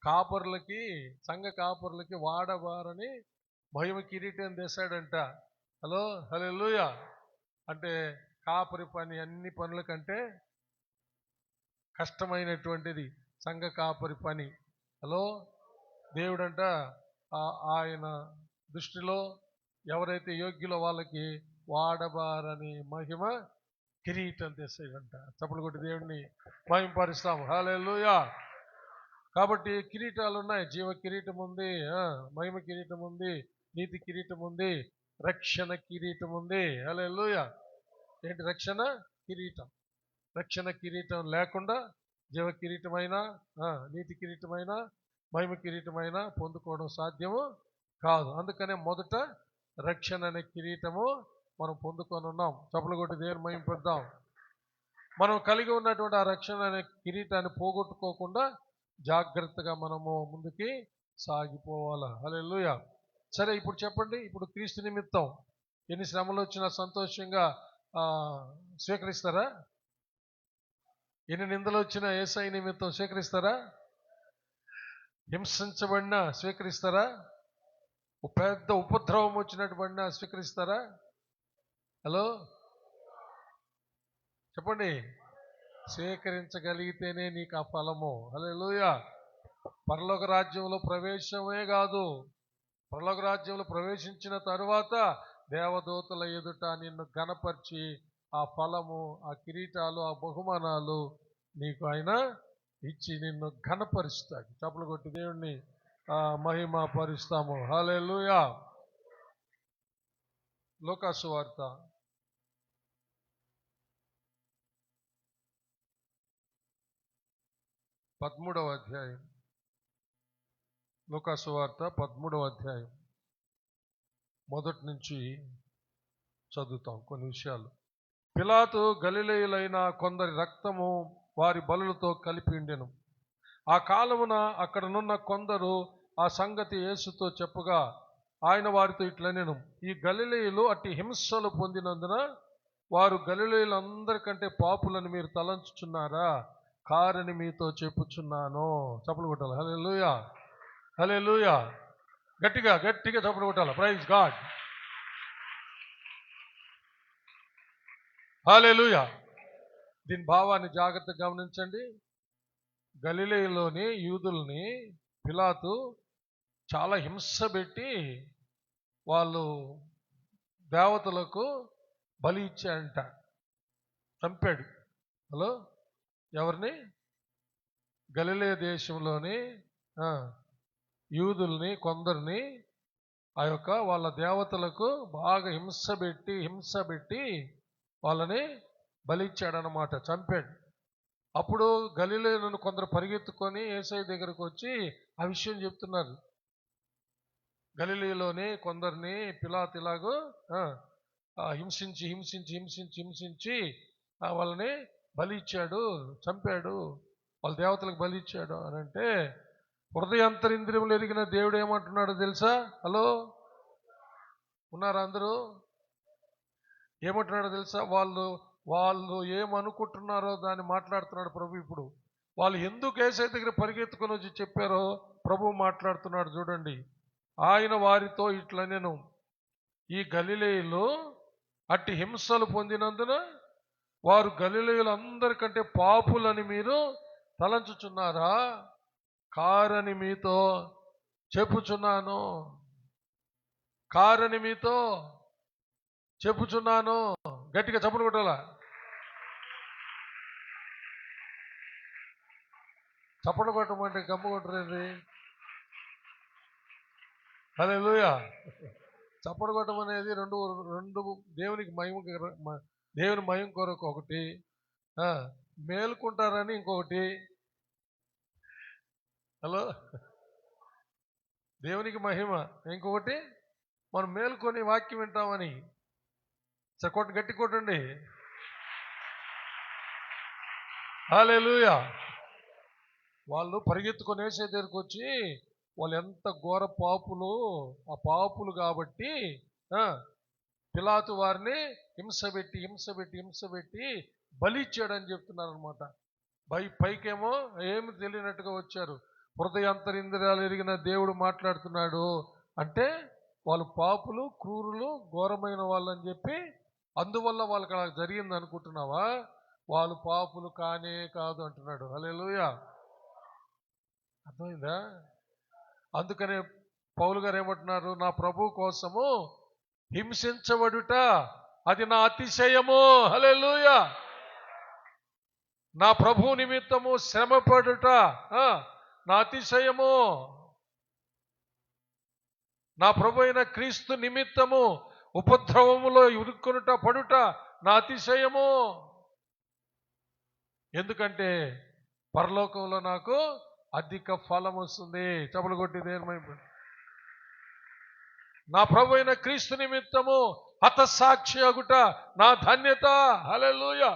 కాపర్లకి, సంఘ కాపర్లకి వాడవారని మహిమ కిరీటం తెస్తాడంట. హలో, హల్లెలూయా. అంటే కాపరి పని అన్ని పనుల కంటే కష్టమైనటువంటిది సంఘ కాపరి పని. హలో, దేవుడంట ఆయన దృష్టిలో ఎవరైతే యోగ్యులో వాళ్ళకి వాడబారని మహిమ కిరీటం తెస్తాడంట. చప్పలు కొట్టి దేవుడిని మహిమపరుస్తాము. హల్లెలూయా. కాబట్టి కిరీటాలు ఉన్నాయి. జీవ కిరీటం ఉంది, మహిమ కిరీటం ఉంది, నీతి కిరీటం ఉంది, రక్షణ కిరీటం ఉంది. హల్లెలూయా. ఏంటి రక్షణ కిరీటం? రక్షణ కిరీటం లేకుండా జీవ కిరీటమైన, నీతి కిరీటమైన, మహిమ కిరీటమైన పొందుకోవడం సాధ్యము కాదు. అందుకనే మొదట రక్షణ అనే కిరీటము మనం పొందుకొని ఉన్నాం. చప్పలు కొట్టి దేవుని మహిమపడదాం. మనం కలిగి ఉన్నటువంటి ఆ రక్షణ అనే కిరీటాన్ని పోగొట్టుకోకుండా జాగ్రత్తగా మనము ముందుకి సాగిపోవాలి. హల్లెలూయా. సరే, ఇప్పుడు చెప్పండి, ఇప్పుడు క్రీస్తు నిమిత్తం ఎన్ని శ్రమలు వచ్చినా సంతోషంగా స్వీకరిస్తారా? ఎన్ని నిందలు వచ్చినా యేసయ్య నిమిత్తం స్వీకరిస్తారా? హింసించబడినా స్వీకరిస్తారా? పెద్ద ఉపద్రవం వచ్చినట్టుబడినా స్వీకరిస్తారా? హలో చెప్పండి. స్వీకరించగలిగితేనే నీకు ఆ ఫలము. హల్లెలూయా. పరలోక రాజ్యంలో ప్రవేశమే కాదు, పరలోక రాజ్యంలో ప్రవేశించిన తరువాత దేవదూతల ఎదుట నిన్ను ఘనపరిచి ఆ ఫలము, ఆ కిరీటాలు, ఆ బహుమానాలు నీకు ఆయన ఇచ్చి నిన్ను ఘనపరుస్తాడు. చప్పలు కొట్టి దేవుణ్ణి మహిమ పరుస్తాము. హల్లెలూయా. లూకాసు వార్త 13వ అధ్యాయం. లూకాసు వార్త 13వ అధ్యాయం మొదటి నుంచి చదువుతాం కొన్ని విషయాలు. పిలాతు గలిలయులైన కొందరి రక్తము వారి బలులతో కలిపి ఉండెను. ఆ కాలమున అక్కడనున్న కొందరు ఆ సంగతి యేసుతో చెప్పగా ఆయన వారితో ఇట్లనెను, ఈ గలిలయులు అట్టి హింసలు పొందినందున వారు గలిలయులందరికంటే పాపులని మీరు తలంచుచున్నారా? కారని మీతో చెప్పుచున్నాను. చప్పలు కొట్టాలి. హల్లెలూయా. హల్లెలూయా. గట్టిగా గట్టిగా చప్పలు కొట్టాలి. Praise God. హల్లెలూయా. దీని భావాన్ని జాగ్రత్తగా గమనించండి. గలిలయలోని యూదుల్ని పిలాతు చాలా హింస పెట్టి వాళ్ళు దేవతలకు బలి ఇచ్చాడంట, చంపాడు. హలో, ఎవరిని? గలిలయ దేశంలోని యూదుల్ని కొందరిని ఆ యొక్క వాళ్ళ దేవతలకు బాగా హింస పెట్టి వాళ్ళని బలిచ్చాడనమాట, చంపాడు. అప్పుడు గలిలయను కొందరు పరిగెత్తుకొని యేసయ్య దగ్గరకు వచ్చి ఆ విషయం చెప్తున్నారు. గలిలయలోని కొందరిని పిలాతు ఇలాగూ హింసించి వాళ్ళని బలి ఇచ్చాడు, చంపాడు, వాళ్ళ దేవతలకు బలి ఇచ్చాడు అని అంటే, హృదయాంతరింద్రియములు ఎరిగిన దేవుడు ఏమంటున్నాడో తెలుసా? హలో, ఉన్నారా అందరూ? ఏమంటున్నాడో తెలుసా? వాళ్ళు ఏమనుకుంటున్నారో దాన్ని మాట్లాడుతున్నాడు ప్రభు. ఇప్పుడు వాళ్ళు ఎందుకు యేసయ్య దగ్గర పరిగెత్తుకొని వచ్చి చెప్పారో ప్రభు మాట్లాడుతున్నాడు చూడండి. ఆయన వారితో ఇట్లనెను, ఈ గలిలయులు అట్టి హింసలు పొందినందున వారు గలిలయులందరికంటే పాపులని మీరు తలంచుచున్నారా? కారని మీతో చెప్పుచున్నాను. కారని మీతో చెప్పుచున్నాను. గట్టిగా చప్పలు కొట్టాలా? చప్పలు కొట్టమంటే గమ్ము కొట్టరేంది? హల్లెలూయా. చప్పలు కొట్టమనేది రెండు దేవునికి దేవుని మహిమ కొరకు ఒకటి, మేలుకుంటారని ఇంకొకటి. హలో, దేవునికి మహిమ ఇంకొకటి, మనం మేలుకొని వాక్యం వింటామని. సరే, గట్టి కొట్టండి. హల్లెలూయా. వాళ్ళు పరిగెత్తుకొని యేసయ్య దగ్గరికి వచ్చి వాళ్ళు ఎంత ఘోర పాపులు, ఆ పాపులు కాబట్టి పిలాతు వారిని హింస పెట్టి బలి ఇచ్చాడని చెప్తున్నారు అనమాట. పైకేమో ఏమి తెలియనట్టుగా వచ్చారు. హృదయాంతరింద్రియాలు ఎరిగిన దేవుడు మాట్లాడుతున్నాడు అంటే వాళ్ళు పాపులు, క్రూరులు, ఘోరమైన వాళ్ళు అని చెప్పి, అందువల్ల వాళ్ళకి అలా జరిగింది అనుకుంటున్నావా? వాళ్ళు పాపులు కానే కాదు అంటున్నాడు. హల్లెలూయా. అర్థమైందా? అందుకనే పౌలు గారు ఏమంటున్నారు? నా ప్రభు కోసము హింసించబడుట అది నా అతిశయము. హల్లెలూయా. నా ప్రభు నిమిత్తము శ్రమపడుట నా అతిశయము. నా ప్రభు అయిన క్రీస్తు నిమిత్తము ఉపద్రవములో ఇరుక్కునుట పడుట నా అతిశయము. ఎందుకంటే పరలోకంలో నాకు అధిక ఫలం వస్తుంది. చపలు కొట్టి దేనిమైపు నా ప్రభు అయిన క్రీస్తు నిమిత్తము హతసాక్షి అగుట నా ధన్యత. హల్లెలూయా.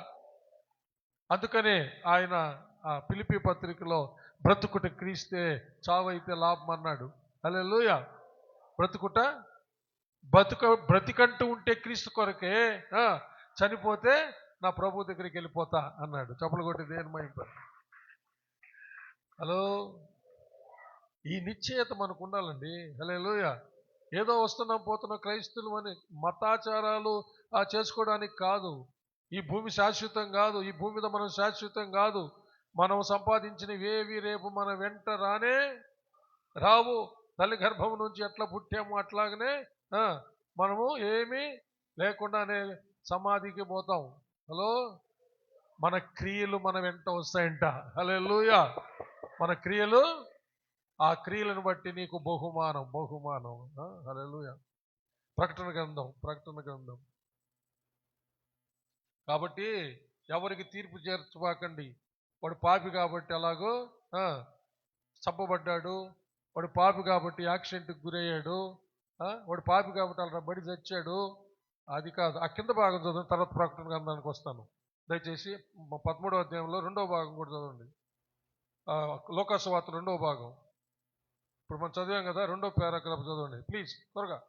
అందుకనే ఆయన ఆ ఫిలిప్పీ పత్రికలో బ్రతుకుట క్రీస్తే, చావైతే లాభం అన్నాడు. హల్లెలూయా. బ్రతికంటూ ఉంటే క్రీస్తు కొరకే, చనిపోతే నా ప్రభు దగ్గరికి వెళ్ళిపోతా అన్నాడు. చప్పలు కొట్టి దేనిమైపు. హలో, ఈ నిశ్చయత మనకు ఉండాలండి. హల్లెలూయా. ఏదో వస్తున్నాం పోతున్నాం క్రైస్తులు అని మతాచారాలు చేసుకోవడానికి కాదు. ఈ భూమి శాశ్వతం కాదు. ఈ భూమి మీద మనం శాశ్వతం కాదు. మనం సంపాదించినవేవి రేపు మన వెంట రావు. తల్లి గర్భం నుంచి ఎట్లా పుట్టాము అట్లాగనే మనము ఏమీ లేకుండానే సమాధికి పోతాం. హలో, మన క్రియలు మన వెంట వస్తాయంట. హల్లెలూయా. మన క్రియలు, ఆ క్రియలను బట్టి నీకు బహుమానం. హల్లెలూయా. ప్రకటన గ్రంథం. కాబట్టి ఎవరికి తీర్పు చేర్చుకోకండి. వాడు పాపి కాబట్టి అలాగో చంపబడ్డాడు, వాడు పాపి కాబట్టి యాక్సిడెంట్కి గురయ్యాడు, వాడు పాపి కాబట్టి అలా బడి చచ్చాడు, అది కాదు. ఆ కింద భాగం చదవండి, తర్వాత ప్రకటన గ్రంథానికి వస్తాను. దయచేసి 13వ అధ్యాయంలో 2వ భాగం కూడా చదవండి. లోకాసు వార్త 2వ భాగం. ఇప్పుడు మనం చదివాం కదా, 2వ పారాగ్రాఫ్ చదవండి ప్లీజ్, త్వరగా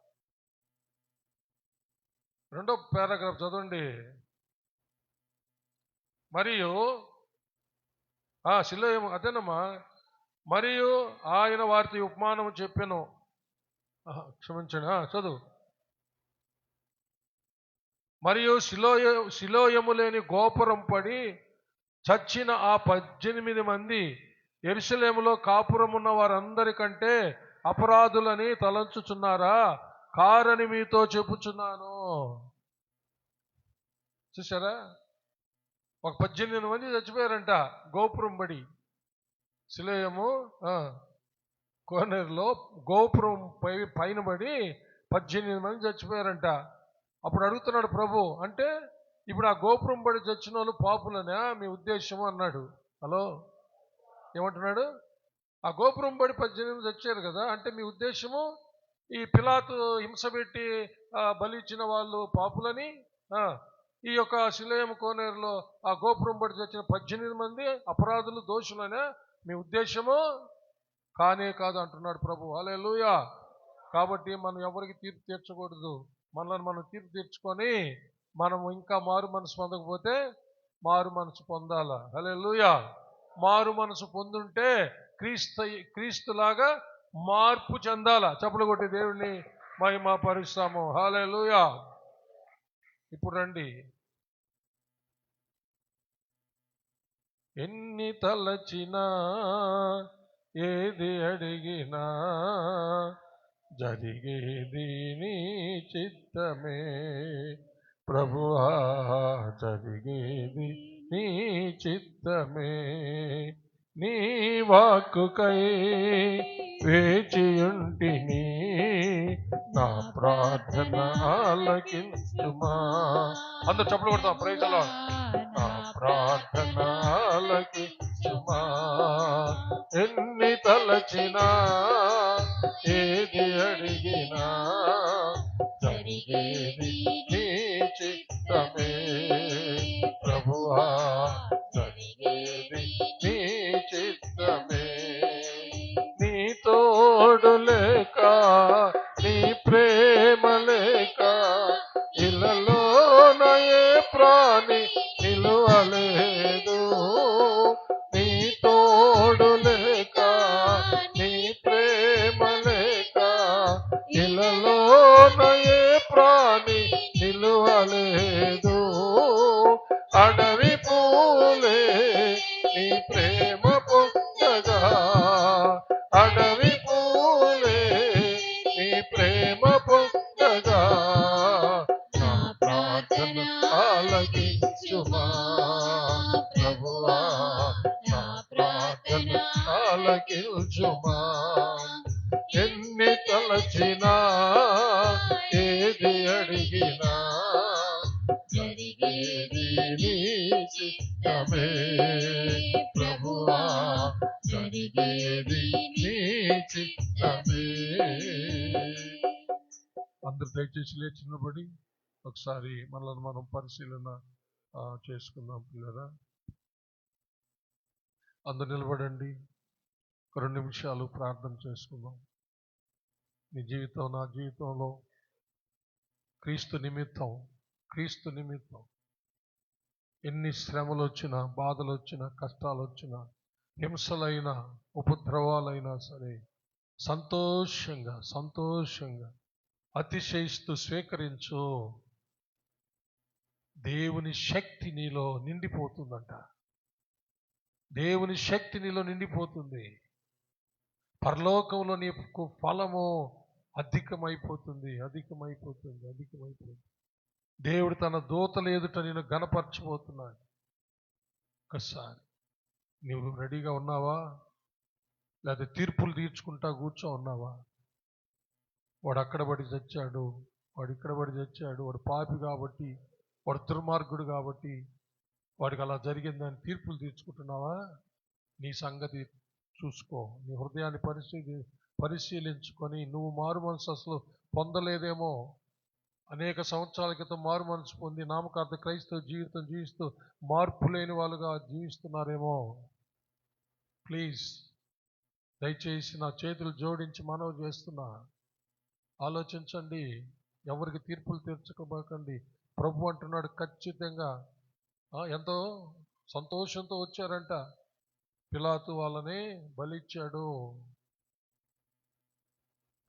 2వ పారాగ్రాఫ్ చదవండి. మరియు శిలోయము అదేనమ్మా. మరియు ఆయన వారితో ఉపమానము చెప్పెను. క్షమించండి, చదువు. మరియు శిలోయము లేని గోపురం పడి చచ్చిన ఆ 18 మంది యెరూషలేములో కాపురమున్న వారందరికంటే అపరాధులని తలంచుచున్నారా? కారని మీతో చెప్పుచున్నాను. చూసారా? ఒక 18 మంది చచ్చిపోయారంట గోపురం పడి. శిలోయము కోనేరులో గోపురం పైన పడి 18 మంది చచ్చిపోయారంట. అప్పుడు అడుగుతున్నాడు ప్రభు, అంటే ఇప్పుడు ఆ గోపురం పడి చచ్చిన వాళ్ళు పాపులనే మీ ఉద్దేశము అన్నాడు. హలో, ఏమంటున్నాడు? ఆ గోపురం పడి 18 చచ్చారు కదా, అంటే మీ ఉద్దేశము ఈ పిలాతు హింసపెట్టి బలి ఇచ్చిన వాళ్ళు పాపులని, ఈ యొక్క శిలోయము కోనేరులో ఆ గోపురం పడి చచ్చిన 18 మంది అపరాధులు దోషులనే మీ ఉద్దేశము? కానే కాదు అంటున్నాడు ప్రభు. హల్లెలూయా. కాబట్టి మనం ఎవరికి తీర్పు తీర్చకూడదు. మనల్ని మనం తీర్పు తీర్చుకొని మనము ఇంకా మారు మనసు పొందకపోతే మారు మనసు పొందాలా. హల్లెలూయా. మారు మనసు పొందుంటే క్రీస్తులాగా మార్పు చెందాలా. చప్పలు కొట్టి దేవుడిని మహిమ పరుస్తాము. హల్లెలూయా. ఇప్పుడు రండి. ఎన్ని తలచినా ఏది అడిగినా జరిగేది నీ చిత్తమే ప్రభువా, జరిగేది నీ చిత్తమే. నీ వాక్కుకై వేచియుంటిని, నా ప్రార్థన ఆలకించుమా. అందరూ చప్పలు కొడతాం. Praise the Lord. నా ప్రార్థన ఆలకించుమా. ఎన్ని తలచినా ఏది అడిగినా జరిగేది నీ చిత్తమే ప్రభువా, జరిగేది నీ చిత్తమే. నీ తోడు లేక, నీ ప్రేమ లేక ఇళ్ళలోన ఏ ప్రాణి నిలువలేదు. నీ తోడు లేక, నీ ప్రేమ లేక ఇళ్ళలోన ఏ ప్రాణి నిలువలేదు. అడవి పూలే నీ ప్రేమ పొందగా, అడవి పూలే ఆలకించుమా ప్రభువా నా ప్రార్థన ఆలకించుమా ఎన్ని తలచినా ఏది అడిగినా జరిగేది నీ చిత్తమే ప్రభువా జరిగేది నీ చిత్తమే. అందరు దయచేసి లేచి నిలబడి ఒకసారి మనల్ని మనం పరిశీలన చేసుకుందాం పిల్లరా. అందరు నిలబడండి, 2 నిమిషాలు ప్రార్థన చేసుకుందాం. నీ జీవితం నా జీవితంలో క్రీస్తు నిమిత్తం ఎన్ని శ్రమలు వచ్చినా, బాధలు వచ్చినా, కష్టాలు వచ్చినా, హింసలైనా, ఉపద్రవాలైనా సరే సంతోషంగా అతిశయిస్తూ స్వీకరించు. దేవుని శక్తి నీలో నిండిపోతుందంట. దేవుని శక్తి నీలో నిండిపోతుంది. పరలోకంలో నీకు ఫలము అధికమైపోతుంది. దేవుడు తన దూతల ఎదుట నేను గణపరచబోతున్నాడు. ఒకసారి నువ్వు రెడీగా ఉన్నావా? లేదా తీర్పులు తీర్చుకుంటా కూర్చో ఉన్నావా? వాడు అక్కడ పడి చచ్చాడు, వాడు ఇక్కడ పడి చచ్చాడు, వాడు పాపి కాబట్టి, వాడు దుర్మార్గుడు కాబట్టి వాడికి అలా జరిగిందని తీర్పులు తీర్చుకుంటున్నావా? నీ సంగతి చూసుకో. నీ హృదయాన్ని పరిశీలించుకొని, నువ్వు మారు మనసు అసలు పొందలేదేమో, అనేక సంవత్సరాల క్రితం మారు మనసు పొంది నామకార్థ క్రైస్తవ జీవితం జీవిస్తూ మార్పు లేని వాళ్ళుగా జీవిస్తున్నారేమో. ప్లీజ్ దయచేసి నా చేతులు జోడించి మనవి చేస్తున్నా, ఆలోచించండి. ఎవరికి తీర్పులు తీర్చకపోకండి. ప్రభు అంటున్నాడు ఖచ్చితంగా. ఎంతో సంతోషంతో వచ్చారంట. పిలాతు వాళ్ళని బలిచ్చాడు.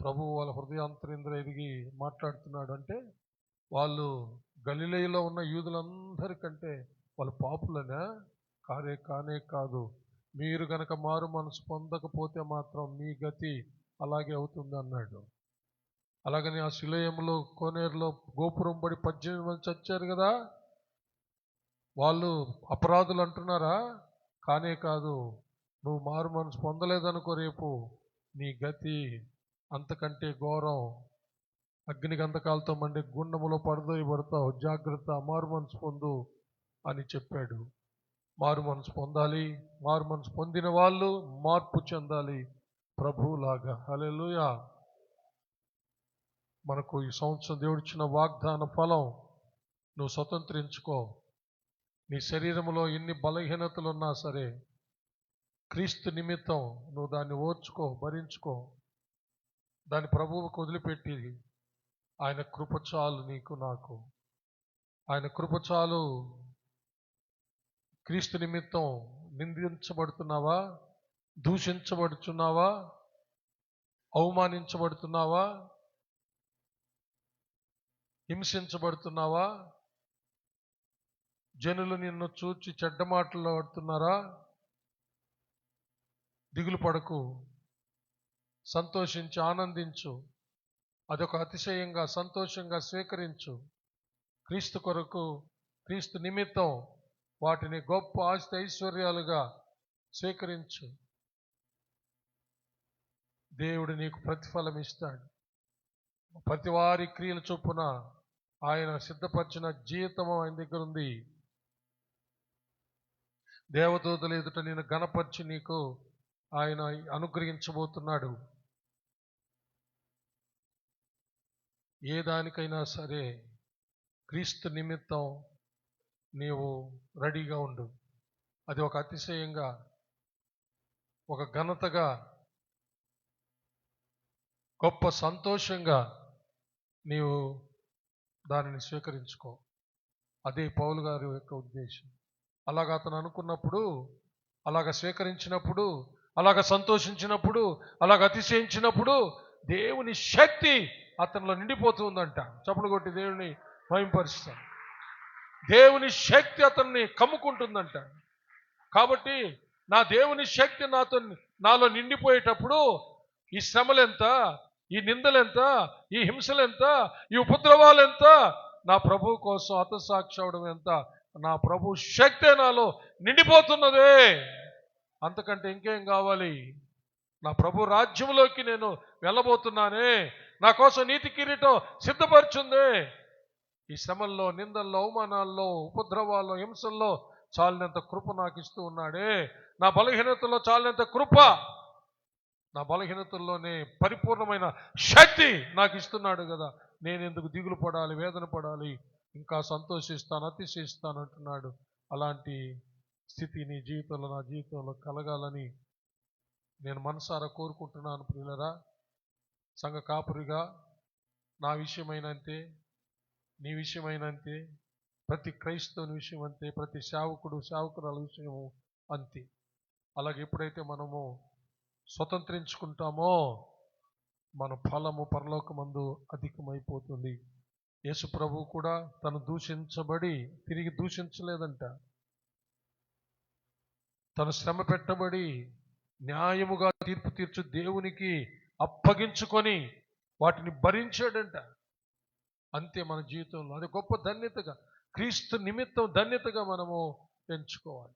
ప్రభు వాళ్ళ హృదయాంతరింద్ర ఎదిగి మాట్లాడుతున్నాడు. అంటే వాళ్ళు గలిలయలో ఉన్న యూదులందరికంటే వాళ్ళు పాపులనా? కానే కాదు. మీరు గనక మారు మనసు పొందకపోతే మాత్రం మీ గతి అలాగే అవుతుంది అన్నాడు. అలాగని ఆ శిలోయంలో కోనేరులో గోపురం పడి 18 మంది చచ్చారు కదా, వాళ్ళు అపరాధులు అంటున్నారా? కానే కాదు. నువ్వు మారు మనసు పొందలేదనుకో, రేపు నీ గతి అంతకంటే ఘోరం. అగ్ని గంధకాలతో మండే గుండములో పడతావు. జాగ్రత్త, మారు మనసు పొందు అని చెప్పాడు. మారు మనసు పొందాలి. మారు మనసు పొందిన వాళ్ళు మార్పు చెందాలి ప్రభువులాగా. హల్లెలూయా. మనకు ఈ సంవత్సరం దేవుడిచ్చిన వాగ్దాన ఫలం నువ్వు స్వతంత్రించుకో. నీ శరీరంలో ఎన్ని బలహీనతలు ఉన్నా సరే క్రీస్తు నిమిత్తం నువ్వు దాన్ని ఓర్చుకో, భరించుకో. దాన్ని ప్రభువుకు వదిలిపెట్టి ఆయన కృప చాలు నీకు నాకు. ఆయన కృప చాలు. క్రీస్తు నిమిత్తం నిందించబడుతున్నావా? దూషించబడుతున్నావా? అవమానించబడుతున్నావా? హింసించబడుతున్నావా? జనులు నిన్ను చూచి చెడ్డ మాటలు ఆడుతున్నారా? దిగులు పడకు, సంతోషించి ఆనందించు. అదొక అతిశయంగా సంతోషంగా స్వీకరించు. క్రీస్తు కొరకు, క్రీస్తు నిమిత్తం వాటిని గొప్ప ఆస్తి ఐశ్వర్యాలుగా స్వీకరించు. దేవుడు నీకు ప్రతిఫలం ఇస్తాడు. ప్రతి వారి క్రియల చొప్పున ఆయన సిద్ధపరిచిన జీవితం ఆయన దగ్గర ఉంది. దేవదూతల ఎదుట నేను గణపరిచి నీకు ఆయన అనుగ్రహించబోతున్నాడు. ఏ దానికైనా సరే క్రీస్తు నిమిత్తం నీవు రెడీగా ఉండు. అది ఒక అతిశయంగా, ఒక ఘనతగా, గొప్ప సంతోషంగా నీవు దానిని స్వీకరించుకో. అదే పౌలు గారి యొక్క ఉద్దేశం. అలాగ అతను అనుకున్నప్పుడు, అలాగ స్వీకరించినప్పుడు, అలాగ సంతోషించినప్పుడు, అలాగ అతిశయించినప్పుడు దేవుని శక్తి అతనిలో నిండిపోతుందంట. చప్పుడు కొట్టి దేవుని మహింపరుస్తాం. దేవుని శక్తి అతన్ని కమ్ముకుంటుందంట. కాబట్టి నా దేవుని శక్తి నాలో నిండిపోయేటప్పుడు ఈ శ్రమలెంత, ఈ నిందలెంత, ఈ హింసలెంత, ఈ ఉపద్రవాలెంత నా ప్రభు కోసం హతసాక్షి అవడం ఎంత, నా ప్రభు శక్తే నాలో నిండిపోతున్నదే. అంతకంటే ఇంకేం కావాలి? నా ప్రభు రాజ్యంలోకి నేను వెళ్ళబోతున్నానే, నా కోసం నీతి కిరీటం సిద్ధపరుచుందే. ఈ శ్రమల్లో, నిందల్లో, అవమానాల్లో, ఉపద్రవాల్లో, హింసల్లో చాలినంత కృప నాకు ఇస్తూ ఉన్నాడే. నా బలహీనతల్లో చాలినంత కృప, నా బలహీనతల్లోనే పరిపూర్ణమైన శక్తి నాకు ఇస్తున్నాడు కదా. నేను ఎందుకు దిగులు పడాలి, వేదన పడాలి? ఇంకా సంతోషిస్తాను, అతిశయిస్తాను అంటున్నాడు. అలాంటి స్థితి నీ జీవితంలో, నా జీవితంలో కలగాలని నేను మనసారా కోరుకుంటున్నాను. ప్రియులరా, సంఘ కాపురిగా నా విషయమైనంతే, నీ విషయమైనంతే, ప్రతి క్రైస్తవుని విషయం అంతే, ప్రతి సేవకురాల విషయము అంతే. అలాగే ఎప్పుడైతే మనము స్వతంత్రించుకుంటామో మన ఫలము పరలోకమందు అధికమైపోతుంది. యేసు ప్రభువు కూడా తను దూషించబడి తిరిగి దూషించలేదంట. తను శ్రమ పెట్టబడి న్యాయముగా తీర్పు తీర్చు దేవునికి అప్పగించుకొని వాటిని భరించాడంట. అంతే మన జీవితంలో. అది గొప్ప ధన్యతగా, క్రీస్తు నిమిత్తం ధన్యతగా మనము ఎంచుకోవాలి.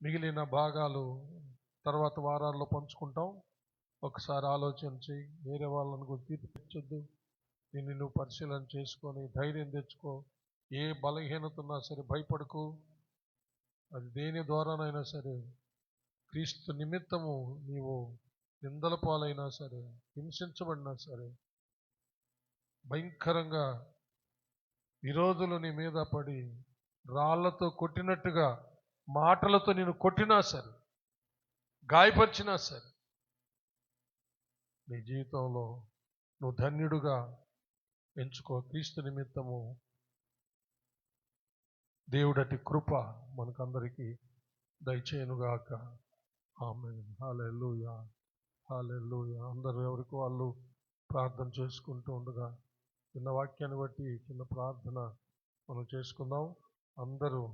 మిగిలిన భాగాలు తర్వాత వారాల్లో పంచుకుంటాం. ఒకసారి ఆలోచన చేయి. వేరే వాళ్ళని కూడా తీర్పిచ్చొద్దు. నిన్ను పరిశీలన చేసుకొని ధైర్యం తెచ్చుకో. ఏ బలహీనత ఉన్నా సరే భయపడకు. అది దేని ద్వారానైనా సరే, క్రీస్తు నిమిత్తము నీవు నిందల పాలైనా సరే, హింసించబడినా సరే, భయంకరంగా విరోధులు నీ మీద పడి రాళ్లతో కొట్టినట్టుగా మాటలతో నేను కొట్టినా సరే, గాయపరిచినా సరే, నీ జీవితంలో నువ్వు ధన్యుడుగా ఎంచుకో. క్రీస్తు నిమిత్తము దేవుడటి కృప మనకందరికీ దయచేయునుగాక. ఆమేన్. హల్లెలూయా, హల్లెలూయా. అందరూ ఎవరికి వాళ్ళు ప్రార్థన చేసుకుంటూ ఉండగా చిన్న వాక్యాన్ని బట్టి చిన్న ప్రార్థన మనం చేసుకుందాం. అందరూ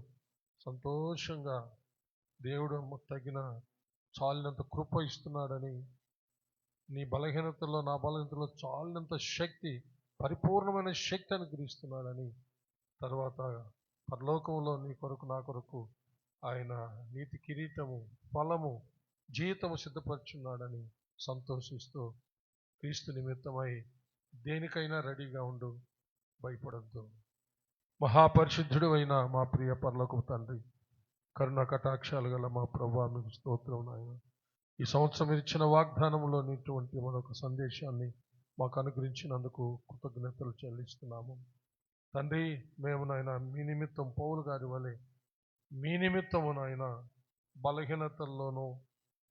సంతోషంగా దేవుడు తగిన చాలినంత కృప ఇస్తున్నాడని, నీ బలహీనతలో, నా బలహీనతలో చాలినంత శక్తి, పరిపూర్ణమైన శక్తి అనుగ్రహిస్తున్నాడని, తర్వాత పరలోకంలో నీ కొరకు, నా కొరకు ఆయన నీతి కిరీటము, ఫలము, జీవితము సిద్ధపరుచున్నాడని సంతోషిస్తూ, క్రీస్తు నిమిత్తమై దేనికైనా రెడీగా ఉండు, భయపడద్దు. మహాపరిశుద్ధుడు అయిన మా ప్రియ పరలోకపు తండ్రి, కరుణ కటాక్షాలు గల మా ప్రభువా, మీకు స్తోత్రం నాయన. ఈ సంవత్సరం ఇచ్చిన వాగ్దానంలో ఇటువంటి మరొక సందేశాన్ని మాకు అనుగ్రహించినందుకు కృతజ్ఞతలు చెల్లిస్తున్నాము తండ్రి. మేము నాయన మీ నిమిత్తం పౌలు గారి వలె మీ నిమిత్తము నాయన బలహీనతల్లోనూ,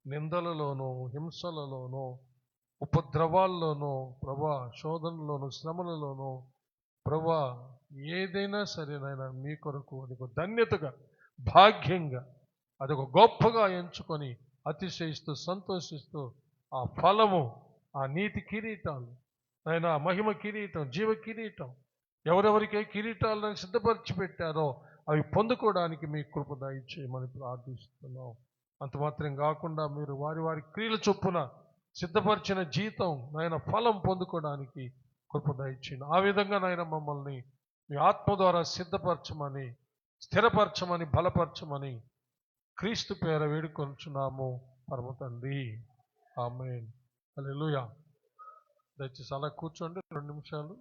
నిందలలోనూ, హింసలలోనూ, ఉపద్రవాల్లోనూ, ప్రభా శోధనలోనూ, శ్రమలలోనూ, ప్రభా ఏదైనా సరే నాయన మీ కొరకు అదొక ధన్యతగా, భాగ్యంగా, అదొక గొప్పగా ఎంచుకొని అతిశయిస్తూ, సంతోషిస్తూ ఆ ఫలము, ఆ నీతి కిరీటాలు నాయన, మహిమ కిరీటం, జీవ కిరీటం, ఎవరెవరికే కిరీటాలను సిద్ధపరిచి పెట్టారో అవి పొందుకోవడానికి మీ కృప దయచేయమని ప్రార్థిస్తున్నాం. అంత మాత్రం కాకుండా మీరు వారి వారి క్రియల చొప్పున సిద్ధపరిచిన జీతం నాయన ఫలం పొందుకోవడానికి కృప దయచేయండి. ఆ విధంగా నాయన మమ్మల్ని మీ ఆత్మ ద్వారా సిద్ధపరచమని, స్థిరపరచమని, బలపరచమని క్రీస్తు పేర వేడుకొంచున్నాము పరమ తండ్రి. ఆమేన్. హల్లెలూయా. దయచేసి అలా కూర్చోండి 2 నిమిషాలు.